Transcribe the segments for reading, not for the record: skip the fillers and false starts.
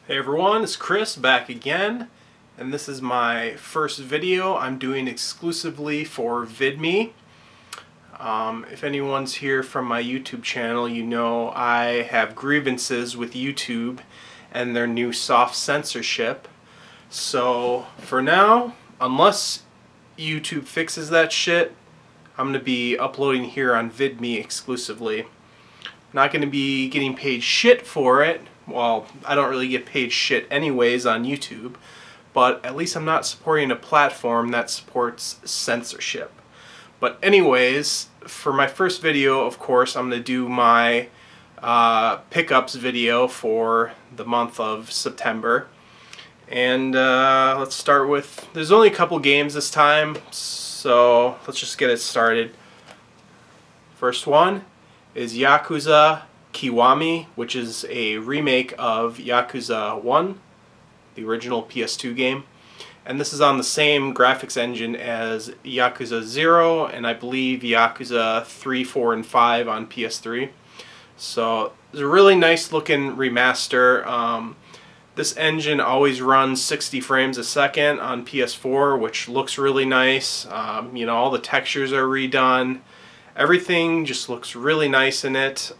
Hey everyone, it's Chris back again, and this is my first video I'm doing exclusively for VidMe. If anyone's here from my YouTube channel, you know I have grievances with YouTube and their new soft censorship. So for now, unless YouTube fixes that shit, I'm going to be uploading here on VidMe exclusively. I'm not going to be getting paid shit for it. Well, I don't really get paid shit anyways on YouTube, but at least I'm not supporting a platform that supports censorship. But anyways, for my first video, of course, I'm going to do my pickups video for the month of September. And let's start with, there's only a couple games this time, so let's just get it started. First one is Yakuza Kiwami, which is a remake of Yakuza 1, the original PS2 game. And this is on the same graphics engine as Yakuza 0 and I believe Yakuza 3, 4, and 5 on PS3. So it's a really nice looking remaster. This engine always runs 60 frames a second on PS4, which looks really nice. You know, all the textures are redone. Everything just looks really nice in it.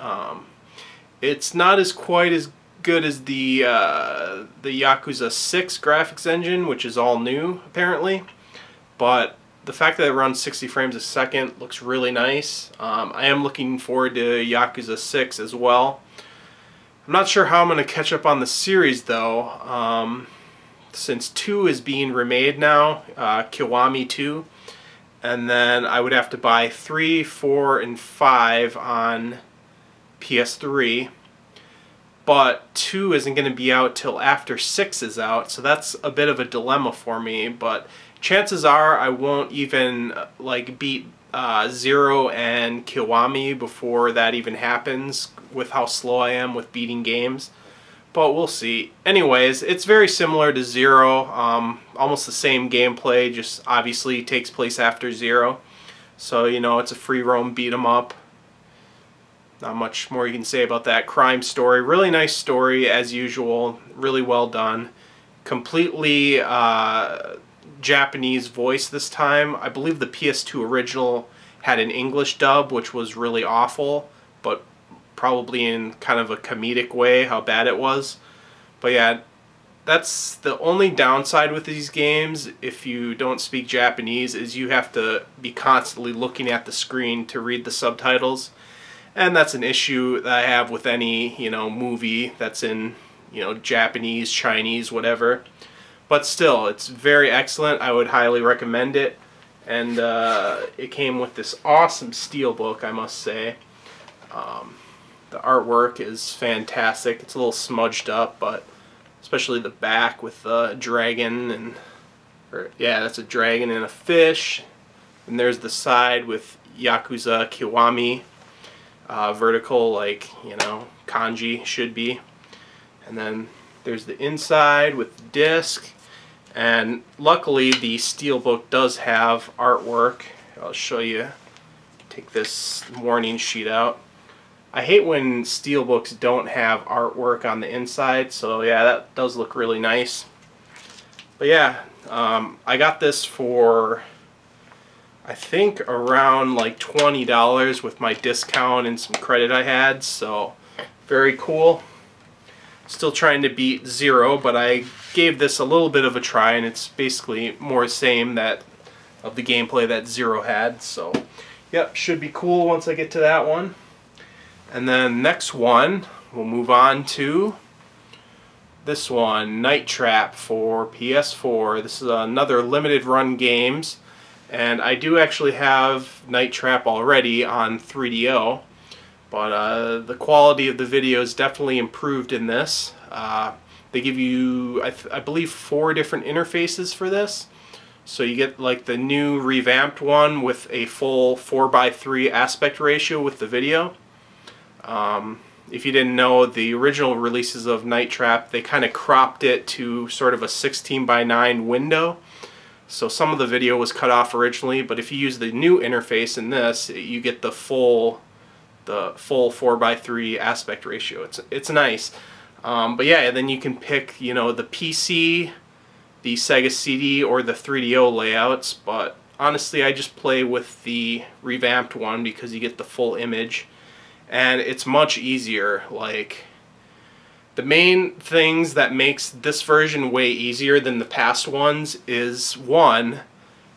It's not quite as good as the Yakuza 6 graphics engine, which is all new apparently, but the fact that it runs 60 frames a second looks really nice. I am looking forward to Yakuza 6 as well. I'm not sure how I'm going to catch up on the series though, since 2 is being remade now, Kiwami 2, and then I would have to buy 3, 4, and 5 on PS3, but 2 isn't going to be out till after 6 is out, so that's a bit of a dilemma for me. But chances are I won't even beat 0 and Kiwami before that even happens, with how slow I am with beating games, but we'll see. Anyways, it's very similar to 0, almost the same gameplay, just obviously takes place after 0, so you know, it's a free roam beat 'em up. Not much more you can say about that. Crime story, really nice story as usual, really well done. Completely Japanese voice this time. I believe the PS2 original had an English dub, which was really awful, but probably in kind of a comedic way how bad it was. But yeah, that's the only downside with these games if you don't speak Japanese, is you have to be constantly looking at the screen to read the subtitles. And that's an issue that I have with any, you know, movie that's in, you know, Japanese, Chinese, whatever. But still, it's very excellent. I would highly recommend it. And it came with this awesome steelbook, I must say. The artwork is fantastic. It's a little smudged up, but especially the back with the dragon and, yeah, that's a dragon and a fish. And there's the side with Yakuza Kiwami. Vertical, like, you know, kanji should be. And then there's the inside with the disc, and luckily the steelbook does have artwork. I'll show you. Take this warning sheet out. I hate when steelbooks don't have artwork on the inside, so yeah, that does look really nice. But yeah, I got this for I think around like $20 with my discount and some credit I had, so very cool. Still trying to beat 0, but I gave this a little bit of a try, and it's basically more the same of the gameplay that 0 had. So yep, should be cool once I get to that one. And then next one, we'll move on to this one, Night Trap for PS4. This is another limited run games. And I do actually have Night Trap already on 3DO, but the quality of the video is definitely improved in this. They give you, I believe, 4 different interfaces for this. So you get like the new revamped one with a full 4:3 aspect ratio with the video. If you didn't know, the original releases of Night Trap, they kind of cropped it to sort of a 16:9 window. So some of the video was cut off originally, but if you use the new interface in this, you get the full 4:3 aspect ratio. It's nice. But yeah, then you can pick, you know, the PC, the Sega CD, or the 3DO layouts. But honestly, I just play with the revamped one because you get the full image, and it's much easier. Like, the main things that makes this version way easier than the past ones is, one,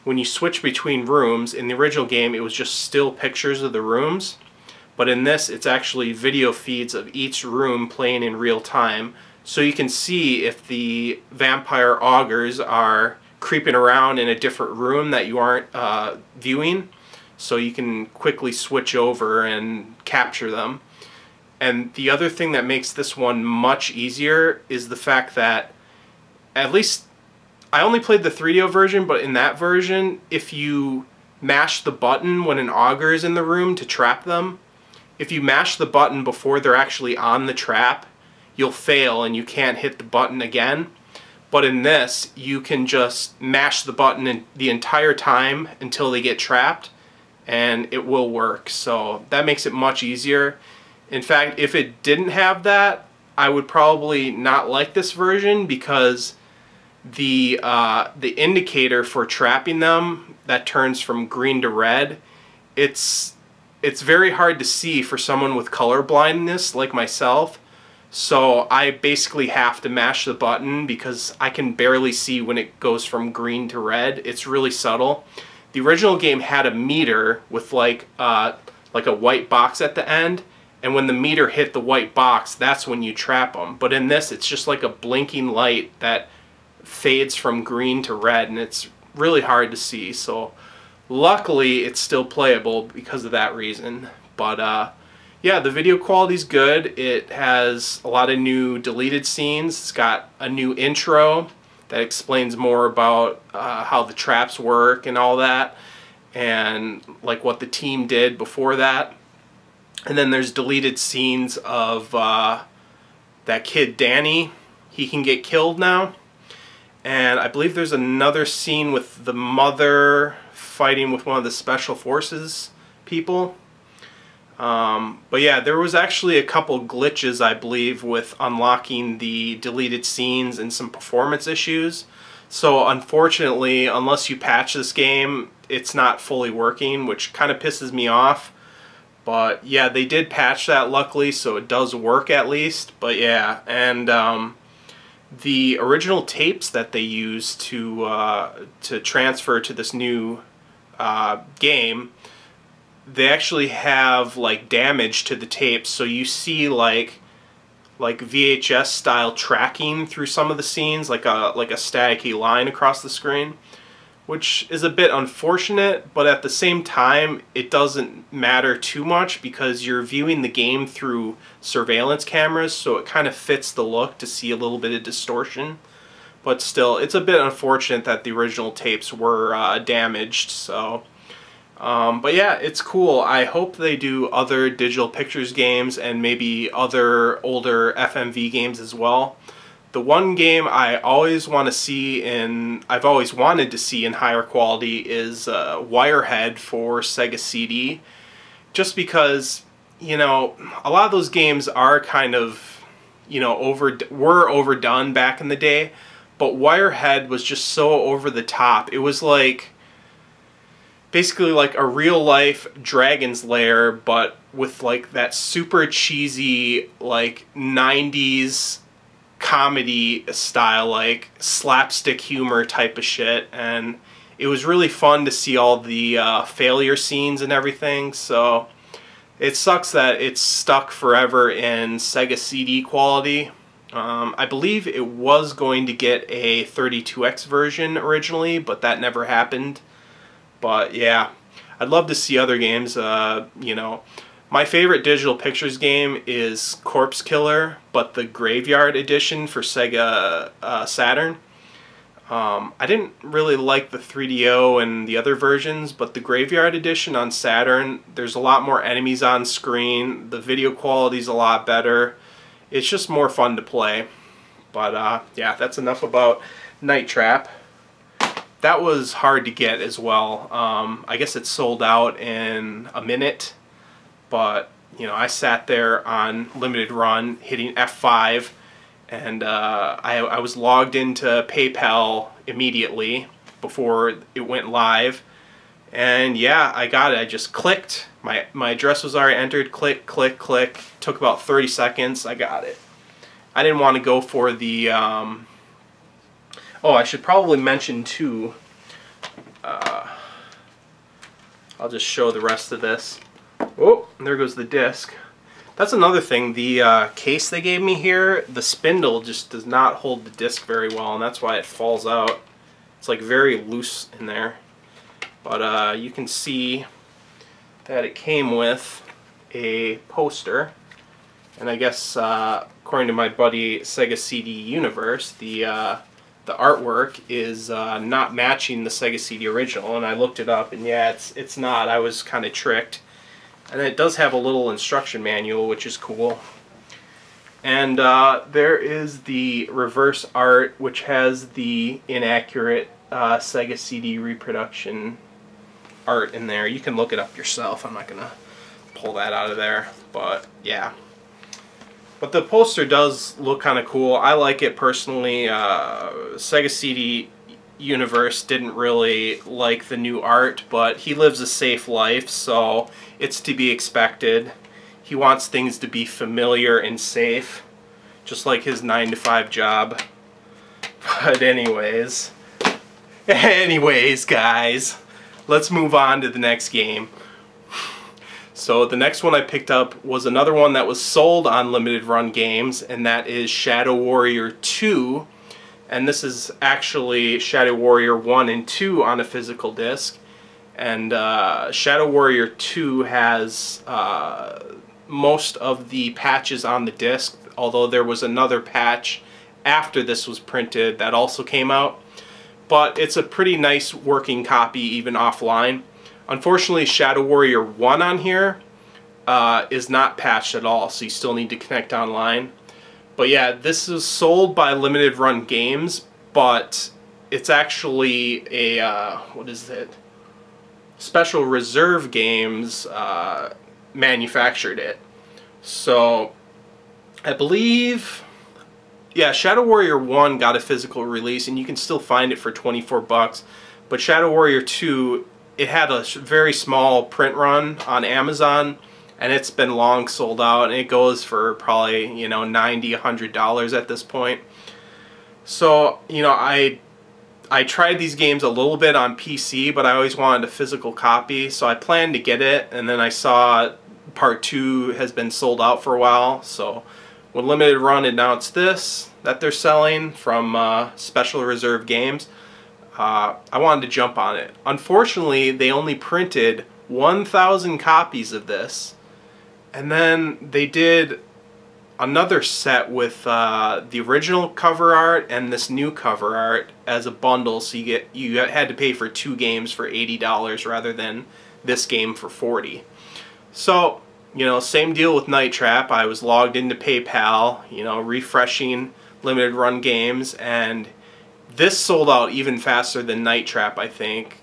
when you switch between rooms. In the original game, it was just still pictures of the rooms. But in this, it's actually video feeds of each room playing in real time. So you can see if the vampire augurs are creeping around in a different room that you aren't viewing. So you can quickly switch over and capture them. And the other thing that makes this one much easier is the fact that, at least I only played the 3DO version, but in that version, if you mash the button when an augur is in the room to trap them, if you mash the button before they're actually on the trap, you'll fail and you can't hit the button again. But in this, you can just mash the button the entire time until they get trapped, and it will work. So that makes it much easier. In fact, if it didn't have that, I would probably not like this version, because the indicator for trapping them that turns from green to red, it's very hard to see for someone with color blindness like myself. So I basically have to mash the button because I can barely see when it goes from green to red. It's really subtle. The original game had a meter with like a white box at the end, and when the meter hit the white box, that's when you trap them. But in this, it's just like a blinking light that fades from green to red, and it's really hard to see. So luckily, it's still playable because of that reason. But yeah, the video quality's good. It has a lot of new deleted scenes. It's got a new intro that explains more about how the traps work and all that, and like what the team did before that. And then there's deleted scenes of that kid Danny. He can get killed now. And I believe there's another scene with the mother fighting with one of the special forces people. But yeah, there was actually a couple glitches, I believe, with unlocking the deleted scenes and some performance issues. So unfortunately, unless you patch this game, it's not fully working, which kind of pisses me off. But yeah, they did patch that, luckily, so it does work at least. But yeah, and the original tapes that they used to transfer to this new game, they actually have like damage to the tapes, so you see like VHS style tracking through some of the scenes, like a staticky line across the screen, which is a bit unfortunate. But at the same time, it doesn't matter too much because you're viewing the game through surveillance cameras, so it kind of fits the look to see a little bit of distortion. But still, it's a bit unfortunate that the original tapes were damaged. So but yeah, it's cool. I hope they do other Digital Pictures games and maybe other older FMV games as well. The one game I always want to see I've always wanted to see in higher quality is Wirehead for Sega CD. Just because, you know, a lot of those games are kind of, you know, were overdone back in the day, but Wirehead was just so over the top. It was like basically like a real life Dragon's Lair, but with like that super cheesy like 90s comedy style, like slapstick humor type of shit. And it was really fun to see all the failure scenes and everything. So it sucks that it's stuck forever in Sega CD quality. I believe it was going to get a 32X version originally, but that never happened. But yeah, I'd love to see other games. You know, my favorite Digital Pictures game is Corpse Killer, but the Graveyard Edition for Sega Saturn. I didn't really like the 3DO and the other versions, but the Graveyard Edition on Saturn, there's a lot more enemies on screen, the video quality's a lot better, it's just more fun to play. But yeah, that's enough about Night Trap. That was hard to get as well. I guess it sold out in a minute, but you know, I sat there on limited run hitting F5, and I was logged into PayPal immediately before it went live, and yeah, I got it. I just clicked, my address was already entered, click, click, click, took about 30 seconds, I got it. I didn't want to go for the, oh, I should probably mention too, I'll just show the rest of this. Oh, there goes the disc. That's another thing, the case they gave me here, the spindle just does not hold the disc very well, and that's why it falls out. It's like very loose in there. But you can see that it came with a poster, and I guess according to my buddy Sega CD Universe, the artwork is not matching the Sega CD original, and I looked it up, and yeah, it's not. I was kind of tricked. And it does have a little instruction manual, which is cool. And there is the reverse art, which has the inaccurate Sega CD reproduction art in there. You can look it up yourself. I'm not going to pull that out of there. But yeah. But the poster does look kind of cool. I like it personally. Sega CD Universe didn't really like the new art, but he lives a safe life, so it's to be expected. He wants things to be familiar and safe, just like his 9-to-5 job. But anyways guys, let's move on to the next game. So the next one I picked up was another one that was sold on limited run games, and that is Shadow Warrior 2. And this is actually Shadow Warrior 1 and 2 on a physical disc. And Shadow Warrior 2 has most of the patches on the disc, although there was another patch after this was printed that also came out. But it's a pretty nice working copy even offline. Unfortunately, Shadow Warrior 1 on here is not patched at all, so you still need to connect online. But yeah, this is sold by Limited Run Games, but it's actually a, what is it? Special Reserve Games manufactured it. So, I believe, yeah, Shadow Warrior 1 got a physical release, and you can still find it for 24 bucks. But Shadow Warrior 2, it had a very small print run on Amazon, and it's been long sold out, and it goes for probably, you know, $90, $100 at this point. So, you know, I tried these games a little bit on PC, but I always wanted a physical copy, so I planned to get it, and then I saw Part 2 has been sold out for a while. So when Limited Run announced this, that they're selling from Special Reserve Games, I wanted to jump on it. Unfortunately, they only printed 1,000 copies of this. And then they did another set with the original cover art and this new cover art as a bundle, so you had to pay for 2 games for $80 rather than this game for $40. So, you know, same deal with Night Trap. I was logged into PayPal, you know, refreshing Limited Run Games, and this sold out even faster than Night Trap, I think.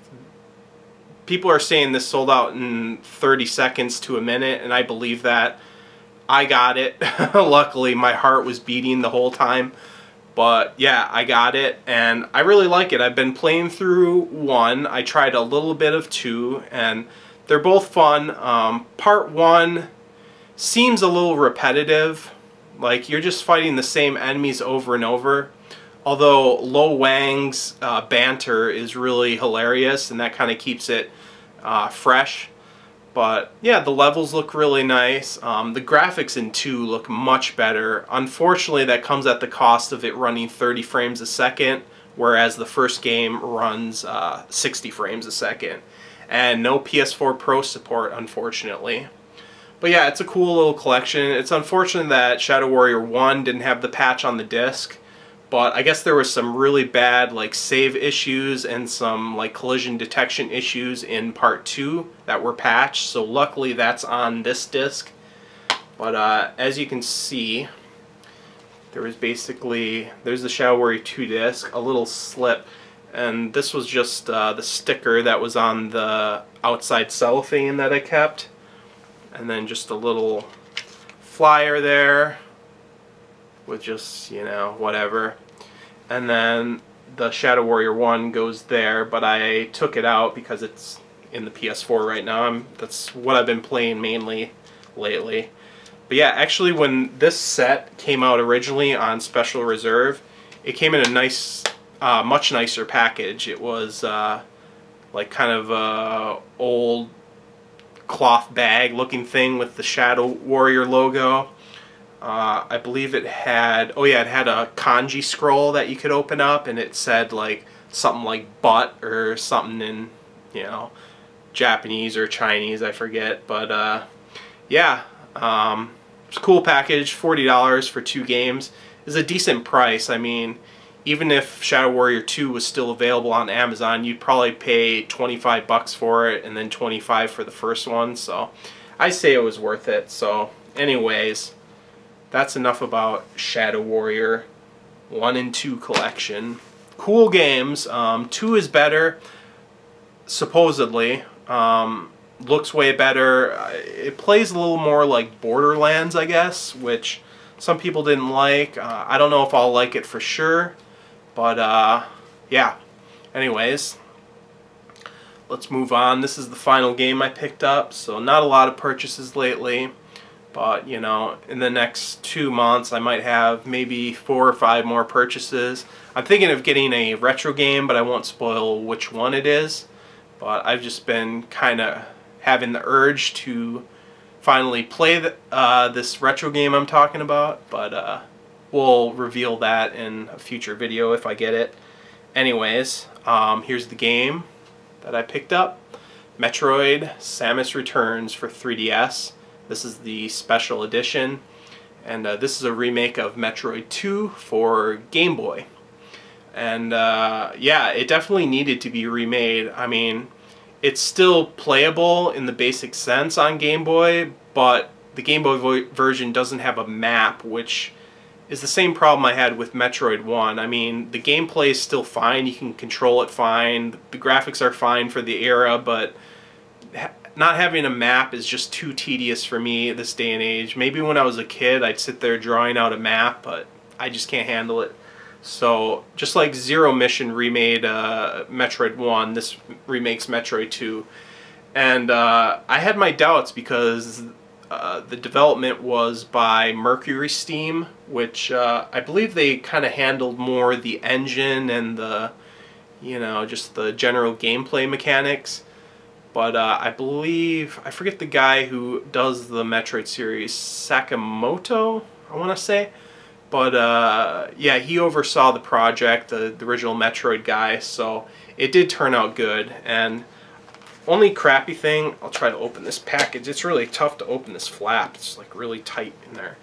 People are saying this sold out in 30 seconds to a minute, and I believe that. I got it. Luckily, my heart was beating the whole time. But yeah, I got it, and I really like it. I've been playing through 1. I tried a little bit of 2, and they're both fun. Part 1 seems a little repetitive. Like, you're just fighting the same enemies over and over. Although Lo Wang's banter is really hilarious, and that kind of keeps it fresh. But yeah, the levels look really nice. The graphics in 2 look much better. Unfortunately, that comes at the cost of it running 30 frames a second, whereas the first game runs 60 frames a second. And no PS4 Pro support, unfortunately. But yeah, it's a cool little collection. It's unfortunate that Shadow Warrior 1 didn't have the patch on the disc. But I guess there was some really bad like save issues and some like collision detection issues in Part 2 that were patched. So luckily that's on this disc. But as you can see, there was basically, there's the Shadow Warrior 2 disc, a little slip. And this was just the sticker that was on the outside cellophane that I kept. And then just a little flyer there. with just, you know, whatever. And then the Shadow Warrior 1 goes there, but I took it out because it's in the PS4 right now. That's what I've been playing mainly lately. But yeah, actually when this set came out originally on Special Reserve, it came in a nice, much nicer package. It was like kind of a old cloth bag looking thing with the Shadow Warrior logo. I believe it had, oh yeah, it had a kanji scroll that you could open up, and it said like something like butt or something in, you know, Japanese or Chinese, I forget. But yeah, it's a cool package. $40 for 2 games is a decent price. I mean, even if Shadow Warrior 2 was still available on Amazon, you'd probably pay 25 bucks for it and then 25 for the first one. So I say it was worth it. So anyways, that's enough about Shadow Warrior 1 and 2 collection. Cool games. 2 is better, supposedly. Looks way better. It plays a little more like Borderlands, I guess, which some people didn't like. I don't know if I'll like it for sure. But, yeah. Anyways, let's move on. This is the final game I picked up, so not a lot of purchases lately. But, you know, in the next 2 months, I might have maybe 4 or 5 more purchases. I'm thinking of getting a retro game, but I won't spoil which one it is. But I've just been kind of having the urge to finally play this retro game I'm talking about. But, we'll reveal that in a future video if I get it. Anyways, here's the game that I picked up. Metroid Samus Returns for 3DS. This is the special edition, and this is a remake of Metroid 2 for Game Boy. And yeah, it definitely needed to be remade. I mean, it's still playable in the basic sense on Game Boy, but the Game Boy version doesn't have a map, which is the same problem I had with Metroid 1. I mean, the gameplay is still fine, you can control it fine, the graphics are fine for the era, but not having a map is just too tedious for me this day and age. Maybe when I was a kid I'd sit there drawing out a map, but I just can't handle it. So just like Zero Mission remade Metroid 1, this remakes Metroid 2. And I had my doubts because the development was by Mercury Steam, which I believe they kind of handled more the engine and the, you know, just the general gameplay mechanics. But I believe, I forget the guy who does the Metroid series, Sakamoto, I want to say. But yeah, he oversaw the project, the original Metroid guy, so it did turn out good. And only crappy thing, I'll try to open this package. It's really tough to open this flap. It's like really tight in there.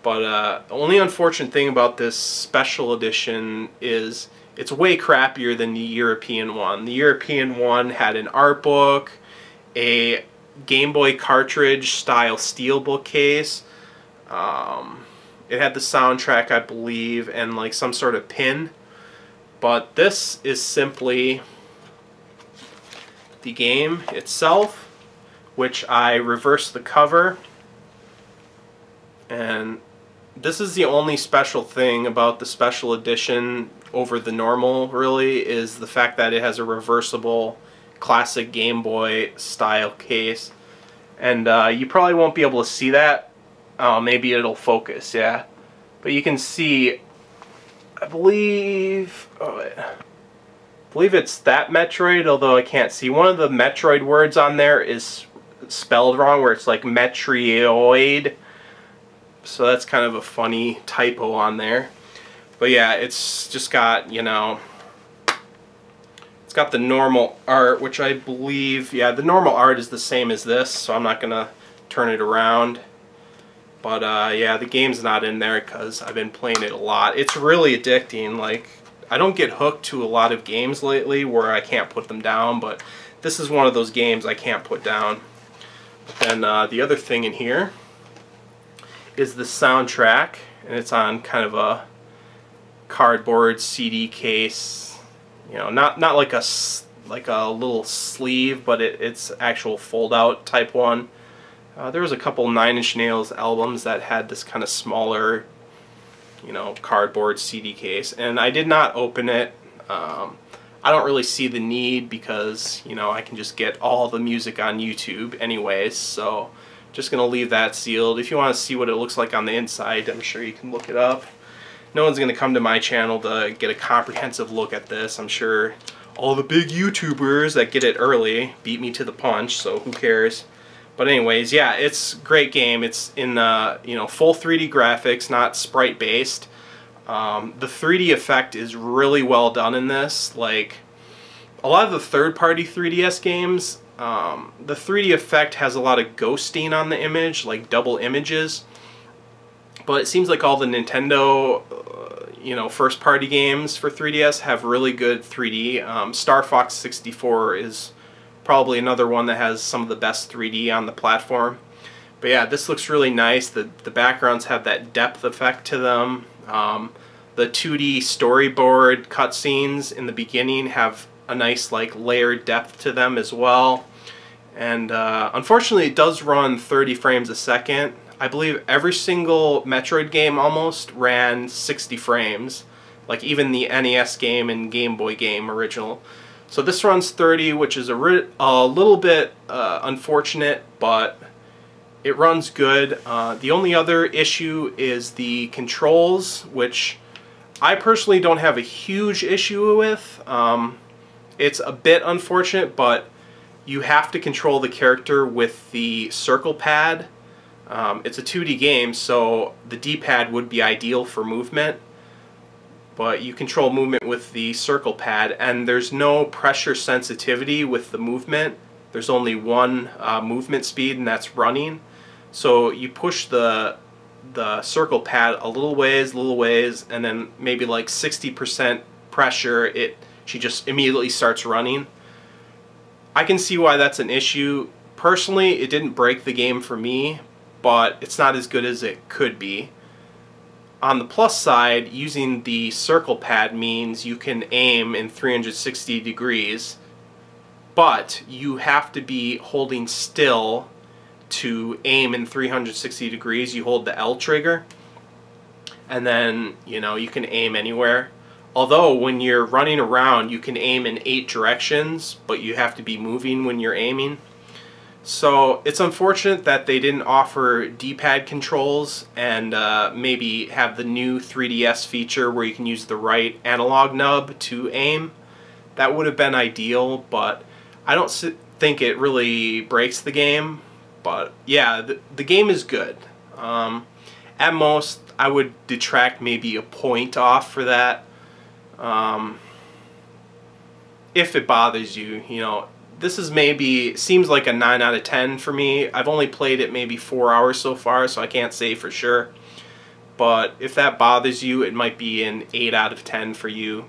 But the only unfortunate thing about this special edition is it's way crappier than the European one. The European one had an art book, a Game Boy cartridge style steelbook case. It had the soundtrack, I believe, and like some sort of pin. But this is simply the game itself, which I reversed the cover. And this is the only special thing about the special edition over the normal, really, is the fact that it has a reversible classic Game Boy style case. And you probably won't be able to see that. Maybe it'll focus, yeah. But you can see, I believe, I believe it's that Metroid, although I can't see. One of the Metroid words on there is spelled wrong, where it's like Metroid. So that's kind of a funny typo on there. But yeah, it's just got, you know, it's got the normal art, which I believe, yeah, the normal art is the same as this, so I'm not going to turn it around. But yeah, the game's not in there because I've been playing it a lot. It's really addicting. Like, I don't get hooked to a lot of games lately where I can't put them down, but this is one of those games I can't put down. But then the other thing in here is the soundtrack, and it's on kind of a cardboard CD case. You know, not like a little sleeve, but it's actual fold-out type one. There was a couple Nine Inch Nails albums that had this kind of smaller, you know, cardboard CD case, and I did not open it. I don't really see the need because, you know, I can just get all the music on YouTube anyways, so just gonna leave that sealed. If you want to see what it looks like on the inside, I'm sure you can look it up. No one's gonna come to my channel to get a comprehensive look at this. I'm sure all the big YouTubers that get it early beat me to the punch, so who cares. But anyways, yeah, it's a great game. It's in you know, full 3D graphics, not sprite based. The 3D effect is really well done in this. Like a lot of the third-party 3DS games, the 3D effect has a lot of ghosting on the image, like double images. But it seems like all the Nintendo, you know, first-party games for 3DS have really good 3D. Star Fox 64 is probably another one that has some of the best 3D on the platform. But yeah, this looks really nice. The backgrounds have that depth effect to them. The 2D storyboard cutscenes in the beginning have a nice like layered depth to them as well. And unfortunately it does run 30 frames a second. I believe every single Metroid game almost ran 60 frames. Like even the NES game and Game Boy game original. So this runs 30, which is a little bit unfortunate, but it runs good. The only other issue is the controls, which I personally don't have a huge issue with. It's a bit unfortunate, but you have to control the character with the circle pad. It's a 2D game, so the D-pad would be ideal for movement, but you control movement with the circle pad, and there's no pressure sensitivity with the movement. There's only one movement speed, and that's running. So you push the circle pad a little ways, and then maybe like 60% pressure, she just immediately starts running. I can see why that's an issue. Personally, it didn't break the game for me, but it's not as good as it could be. On the plus side, using the circle pad means you can aim in 360 degrees, but you have to be holding still to aim in 360 degrees. You hold the L trigger, and then, you know, you can aim anywhere. Although when you're running around, you can aim in 8 directions, but you have to be moving when you're aiming. So it's unfortunate that they didn't offer D-pad controls and maybe have the new 3DS feature where you can use the right analog nub to aim. That would have been ideal, but I don't think it really breaks the game. But yeah, the game is good. At most, I would detract maybe a point off for that. If it bothers you, you know. This is seems like a 9 out of 10 for me. I've only played it maybe 4 hours so far, so I can't say for sure. But if that bothers you, it might be an 8 out of 10 for you.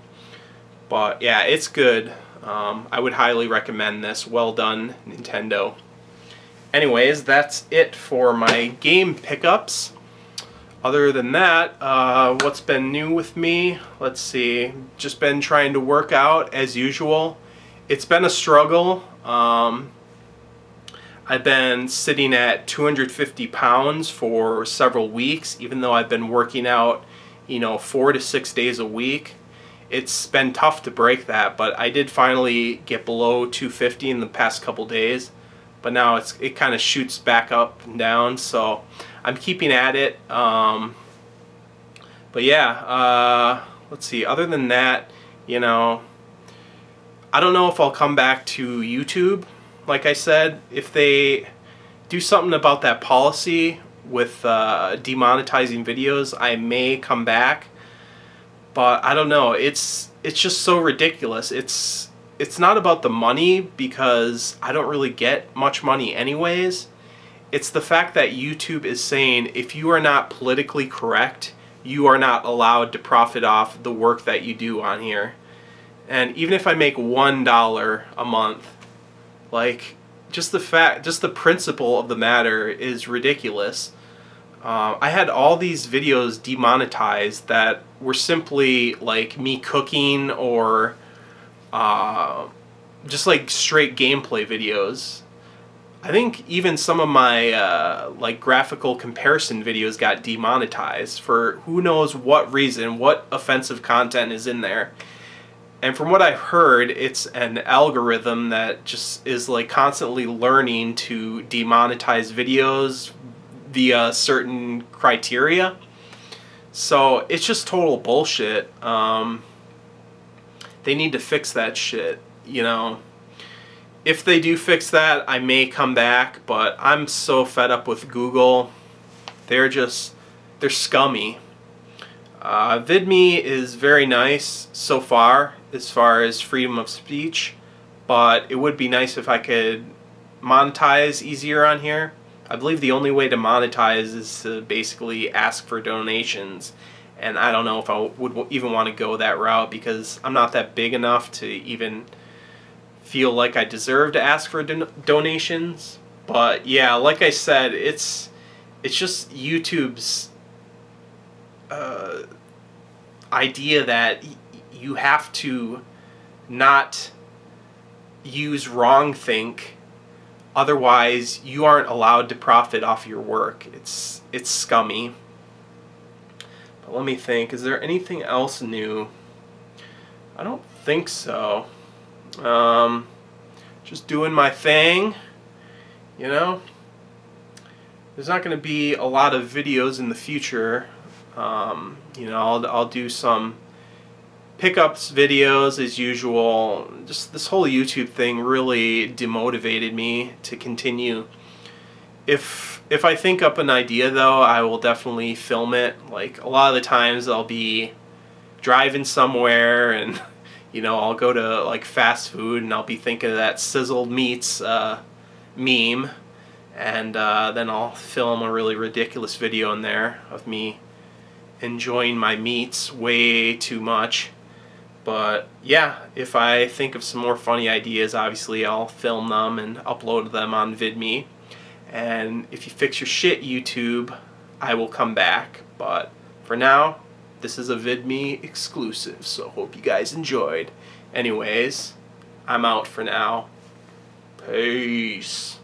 But yeah, it's good. I would highly recommend this. Well done, Nintendo. Anyways, that's it for my game pickups. Other than that, what's been new with me? Let's see. Just been trying to work out as usual. It's been a struggle. I've been sitting at 250 pounds for several weeks, even though I've been working out, you know, 4 to 6 days a week. It's been tough to break that, but I did finally get below 250 in the past couple days. But now it kind of shoots back up and down, so I'm keeping at it. But yeah, let's see. Other than that, you know, I don't know if I'll come back to YouTube. Like I said, if they do something about that policy with demonetizing videos, I may come back. But I don't know. It's just so ridiculous. It's not about the money, because I don't really get much money anyways. It's the fact that YouTube is saying if you are not politically correct, you are not allowed to profit off the work that you do on here. And even if I make $1 a month, like, just the principle of the matter is ridiculous. I had all these videos demonetized that were simply like me cooking or just like straight gameplay videos. I think even some of my like graphical comparison videos got demonetized for who knows what reason, what offensive content is in there. And from what I've heard, it's an algorithm that just is like constantly learning to demonetize videos via certain criteria. So it's just total bullshit. They need to fix that shit, you know. If they do fix that, I may come back, but I'm so fed up with Google. They're scummy. VidMe is very nice so far as freedom of speech, but it would be nice if I could monetize easier on here. I believe the only way to monetize is to basically ask for donations, and I don't know if I would even want to go that route because I'm not that big enough to even feel like I deserve to ask for donations. But yeah, like I said, it's just YouTube's idea that you have to not use wrongthink, otherwise you aren't allowed to profit off your work. It's scummy. But let me think, is there anything else new? I don't think so. Just doing my thing, you know. There's not going to be a lot of videos in the future. You know, I'll do some pickups videos as usual. Just this whole YouTube thing really demotivated me to continue. If I think up an idea though, I will definitely film it. Like a lot of the times I'll be driving somewhere and you know, I'll go to like fast food and I'll be thinking of that sizzled meats meme, and then I'll film a really ridiculous video in there of me enjoying my meats way too much. But yeah, if I think of some more funny ideas, obviously I'll film them and upload them on VidMe. And if you fix your shit, YouTube, I will come back. But for now, this is a VidMe exclusive, so hope you guys enjoyed. Anyways, I'm out for now. Peace.